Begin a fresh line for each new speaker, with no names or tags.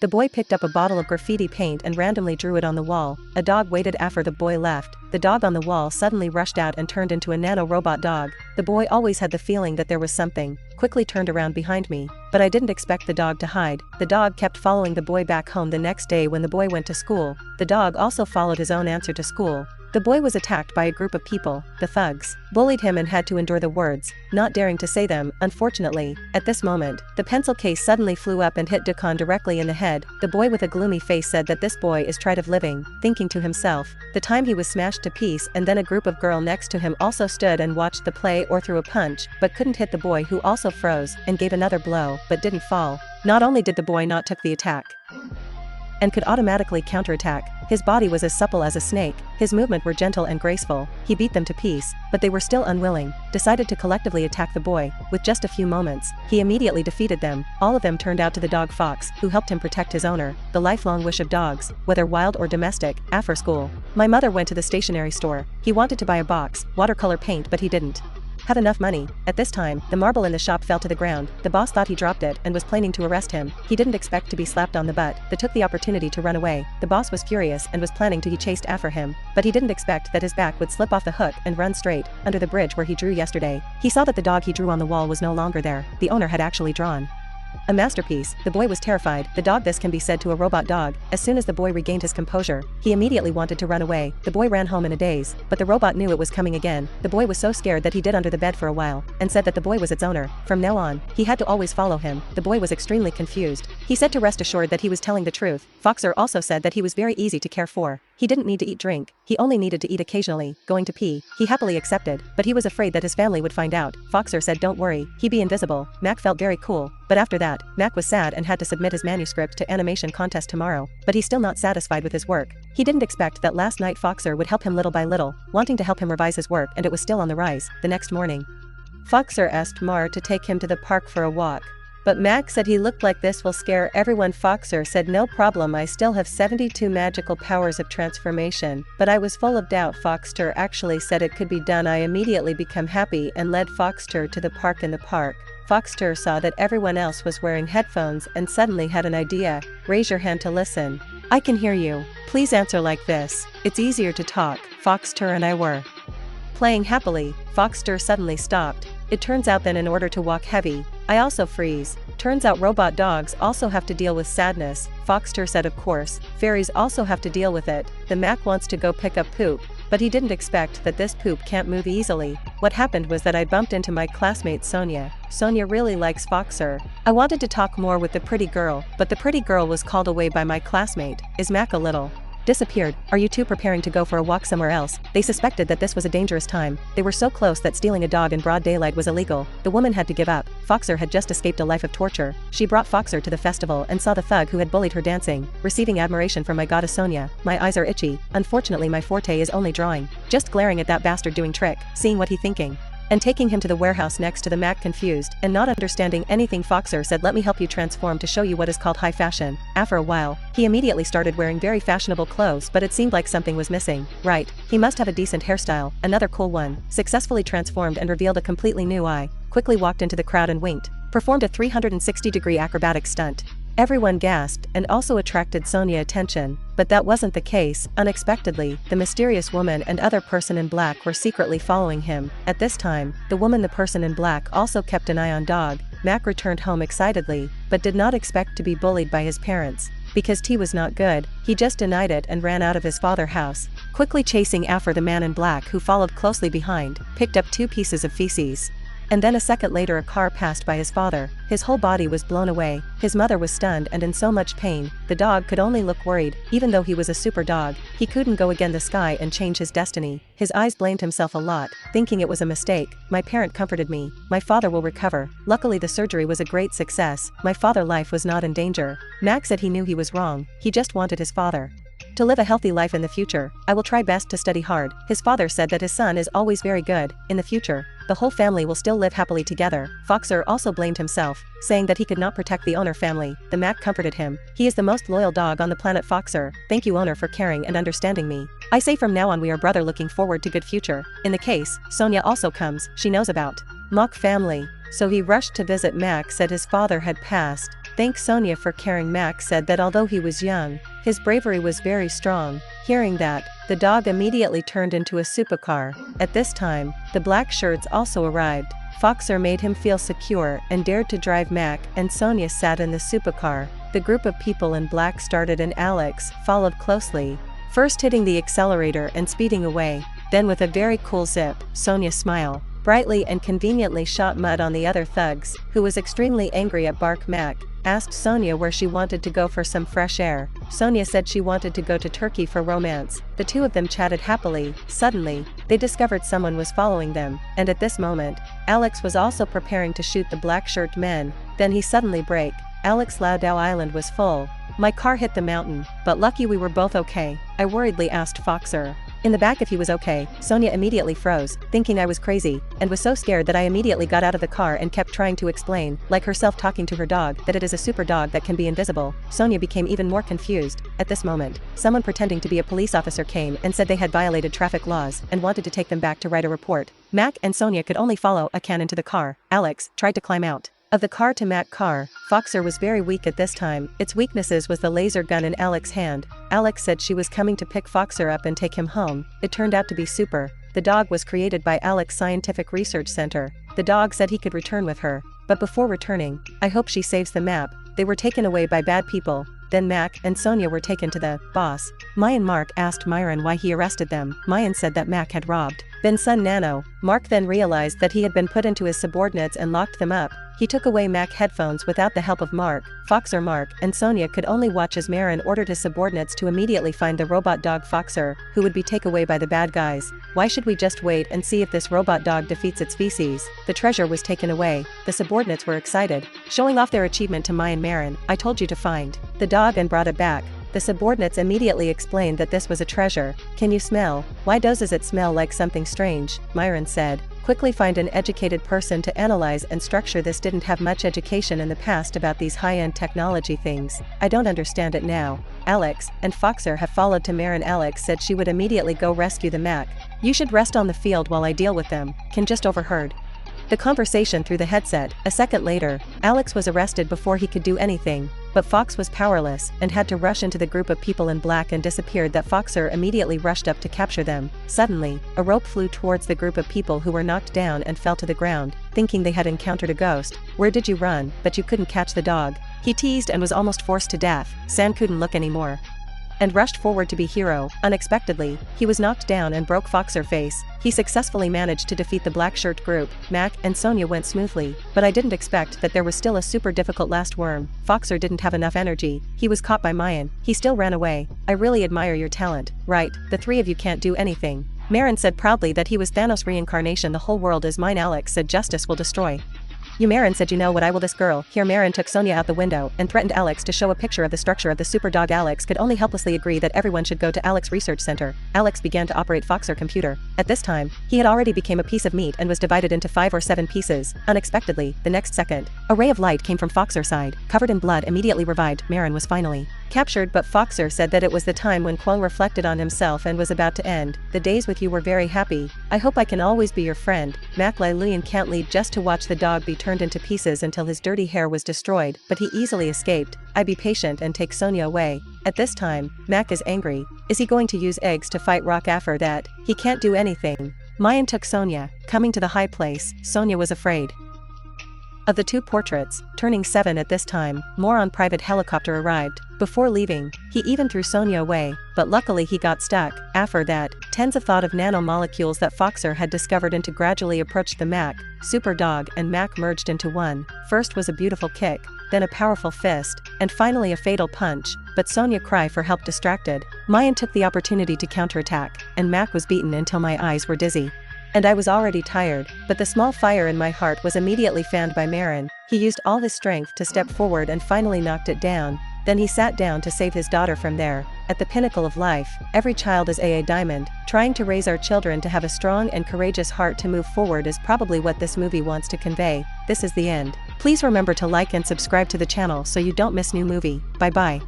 The boy picked up a bottle of graffiti paint and randomly drew it on the wall. A dog waited after the boy left. The dog on the wall suddenly rushed out and turned into a nano-robot dog. The boy always had the feeling that there was something, quickly turned around behind me, but I didn't expect the dog to hide. The dog kept following the boy back home the next day when the boy went to school. The dog also followed his own answer to school. The boy was attacked by a group of people. The thugs bullied him and had to endure the words, not daring to say them. Unfortunately, at this moment, the pencil case suddenly flew up and hit Dukan directly in the head. The boy with a gloomy face said that this boy is tired of living, thinking to himself, the time he was smashed to piece. And then a group of girl next to him also stood and watched the play or threw a punch, but couldn't hit the boy, who also froze and gave another blow, but didn't fall. Not only did the boy not took the attack and could automatically counterattack, his body was as supple as a snake, his movement were gentle and graceful. He beat them to peace, but they were still unwilling, decided to collectively attack the boy. With just a few moments, he immediately defeated them. All of them turned out to the dog Fox, who helped him protect his owner, the lifelong wish of dogs, whether wild or domestic. After school, my mother went to the stationery store. He wanted to buy a box, watercolor paint, but he didn't have enough money. At this time, the marble in the shop fell to the ground. The boss thought he dropped it and was planning to arrest him. He didn't expect to be slapped on the butt, but took the opportunity to run away. The boss was furious and was planning to chase after him, but he didn't expect that his back would slip off the hook and run straight under the bridge where he drew yesterday. He saw that the dog he drew on the wall was no longer there. The owner had actually drawn a masterpiece. The boy was terrified. The dog, this can be said to a robot dog. As soon as the boy regained his composure, he immediately wanted to run away. The boy ran home in a daze, but the robot knew it was coming again. The boy was so scared that he hid under the bed for a while, and said that the boy was its owner. From now on, he had to always follow him. The boy was extremely confused. He said to rest assured that he was telling the truth. Foxer also said that he was very easy to care for. He didn't need to eat drink, he only needed to eat occasionally. Going to pee, he happily accepted, but he was afraid that his family would find out. Foxer said don't worry, he be invisible. Mac felt very cool, but after that, Mac was sad and had to submit his manuscript to animation contest tomorrow, but he's still not satisfied with his work. He didn't expect that last night Foxer would help him little by little, wanting to help him revise his work, and it was still on the rise. The next morning, Foxer asked Mar to take him to the park for a walk, but Mac said he looked like this will scare everyone. Foxer said no problem, I still have 72 magical powers of transformation, but I was full of doubt. Foxter actually said it could be done. I immediately became happy and led Foxter to the park. In the park, Foxter saw that everyone else was wearing headphones and suddenly had an idea. Raise your hand to listen. I can hear you. Please answer like this. It's easier to talk. Foxter and I were playing happily. Foxter suddenly stopped. It turns out then in order to walk heavy, I also freeze. Turns out robot dogs also have to deal with sadness. Foxter said of course, fairies also have to deal with it. The Mac wants to go pick up poop, but he didn't expect that this poop can't move easily. What happened was that I bumped into my classmate Sonia. Sonia really likes Foxer. I wanted to talk more with the pretty girl, but the pretty girl was called away by my classmate. Is Mac a little disappeared? Are you two preparing to go for a walk somewhere else? They suspected that this was a dangerous time. They were so close that stealing a dog in broad daylight was illegal. The woman had to give up. Foxer had just escaped a life of torture. She brought Foxer to the festival and saw the thug who had bullied her dancing, receiving admiration from my goddess Sonia. My eyes are itchy. Unfortunately my forte is only drawing. Just glaring at that bastard doing trick, seeing what he thinking, and taking him to the warehouse next to the Mac. Confused and not understanding anything, Foxer said let me help you transform to show you what is called high fashion. After a while, he immediately started wearing very fashionable clothes, but it seemed like something was missing. Right, he must have a decent hairstyle. Another cool one. Successfully transformed and revealed a completely new eye. Quickly walked into the crowd and winked. Performed a 360-degree acrobatic stunt. Everyone gasped and also attracted Sonia attention, but that wasn't the case. Unexpectedly, the mysterious woman and other person in black were secretly following him. At this time, the woman, the person in black, also kept an eye on dog. Mac returned home excitedly, but did not expect to be bullied by his parents. Because tea was not good, he just denied it and ran out of his father's house, quickly chasing after the man in black, who followed closely behind, picked up 2 pieces of feces. And then a second later a car passed by his father. His whole body was blown away. His mother was stunned and in so much pain. The dog could only look worried. Even though he was a super dog, he couldn't go against the sky and change his destiny. His eyes blamed himself a lot, thinking it was a mistake. My parent comforted me. My father will recover. Luckily the surgery was a great success. My father's life was not in danger. Max said he knew he was wrong. He just wanted his father to live a healthy life in the future. I will try best to study hard. His father said that his son is always very good. In the future, the whole family will still live happily together. Foxer also blamed himself, saying that he could not protect the owner family. The Mac comforted him. He is the most loyal dog on the planet. Foxer, thank you owner for caring and understanding me. I say from now on we are brother, looking forward to good future. In the case, Sonia also comes. She knows about Mock family, so he rushed to visit. Mac said his father had passed, Thanks Sonia for caring. Mac said that although he was young, his bravery was very strong. Hearing that, the dog immediately turned into a supercar. At this time, the black shirts also arrived. Foxter made him feel secure and dared to drive. Mac and Sonia sat in the supercar. The group of people in black started and Alex followed closely, first hitting the accelerator and speeding away. Then with a very cool zip, Sonia smiled brightly and conveniently shot mud on the other thugs, who was extremely angry at Bark. Mac asked Sonia where she wanted to go for some fresh air. Sonia said she wanted to go to Turkey for romance. The two of them chatted happily. Suddenly, they discovered someone was following them, and at this moment, Alex was also preparing to shoot the black shirt men. Then he suddenly braked. Alex Laudau Island was full. My car hit the mountain, but lucky we were both okay, I worriedly asked Foxter. In the back if he was okay. Sonia immediately froze, thinking I was crazy, and was so scared that I immediately got out of the car and kept trying to explain, like herself talking to her dog, that it is a super dog that can be invisible. Sonia became even more confused. At this moment, someone pretending to be a police officer came and said they had violated traffic laws and wanted to take them back to write a report. Mac and Sonia could only follow a can into the car. Alex tried to climb out of the car to Mac car. Foxter was very weak at this time. Its weaknesses was the laser gun in Alex's hand. Alex said she was coming to pick Foxter up and take him home. It turned out to be Super. The dog was created by Alex Scientific Research Center. The dog said he could return with her, but before returning, I hope she saves the map. They were taken away by bad people. Then Mac and Sonia were taken to the boss. Mayan Mark asked Myron why he arrested them. Mayan said that Mac had robbed then son Nano. Mark then realized that he had been put into his subordinates and locked them up. He took away Mac headphones without the help of Mark. Foxter Mark and Sonia could only watch as Marin ordered his subordinates to immediately find the robot dog Foxter, who would be taken away by the bad guys. Why should we just wait and see if this robot dog defeats its species? The treasure was taken away. The subordinates were excited, showing off their achievement to Mayan Marin. I told you to find the dog and brought it back. The subordinates immediately explained that this was a treasure. Can you smell? Why does it smell like something strange? Myron said. Quickly find an educated person to analyze and structure this. Didn't have much education in the past about these high-end technology things. I don't understand it now. Alex and Foxter have followed to Marin. Alex said she would immediately go rescue the Mac. You should rest on the field while I deal with them. Can just overheard the conversation through the headset. A second later, Alex was arrested before he could do anything, but Fox was powerless and had to rush into the group of people in black and disappeared. That Foxter immediately rushed up to capture them. Suddenly, a rope flew towards the group of people who were knocked down and fell to the ground, thinking they had encountered a ghost. Where did you run? But you couldn't catch the dog. He teased and was almost forced to death. San couldn't look anymore and rushed forward to be hero. Unexpectedly, he was knocked down and broke Foxter's face. He successfully managed to defeat the black shirt group. Mac and Sonia went smoothly, but I didn't expect that there was still a super difficult last worm. Foxter didn't have enough energy. He was caught by Mayan. He still ran away. I really admire your talent. Right, the three of you can't do anything. Marin said proudly that he was Thanos' reincarnation. The whole world is mine. Alex said justice will destroy you. Marin said you know what I will this girl. Here Marin took Sonia out the window and threatened Alex to show a picture of the structure of the super dog. Alex could only helplessly agree that everyone should go to Alex Research Center. Alex began to operate Foxter computer. At this time, he had already become a piece of meat and was divided into 5 or 7 pieces. Unexpectedly, the next second, a ray of light came from Foxter's side. Covered in blood, immediately revived, Marin was finally captured, but Foxter said that it was the time when Kwong reflected on himself and was about to end. The days with you were very happy. I hope I can always be your friend. Mac Lai Luyan can't leave just to watch the dog be turned into pieces until his dirty hair was destroyed, but he easily escaped. I be patient and take Sonia away. At this time, Mac is angry. Is he going to use eggs to fight Rock after that? He can't do anything. Mayan took Sonia. Coming to the high place, Sonia was afraid of the 2 portraits, turning 7 at this time. Moron private helicopter arrived. Before leaving, he even threw Sonia away, but luckily he got stuck. After that, tens of thought of nanomolecules that Foxter had discovered into gradually approached the Mac. Super dog and Mac merged into one. First was a beautiful kick, then a powerful fist, and finally a fatal punch, but Sonia cried for help distracted. Mayan took the opportunity to counterattack, and Mac was beaten until my eyes were dizzy. And I was already tired, but the small fire in my heart was immediately fanned by Marin. He used all his strength to step forward and finally knocked it down. Then he sat down to save his daughter from there. At the pinnacle of life, every child is a diamond. Trying to raise our children to have a strong and courageous heart to move forward is probably what this movie wants to convey. This is the end. Please remember to like and subscribe to the channel so you don't miss new movie. Bye bye.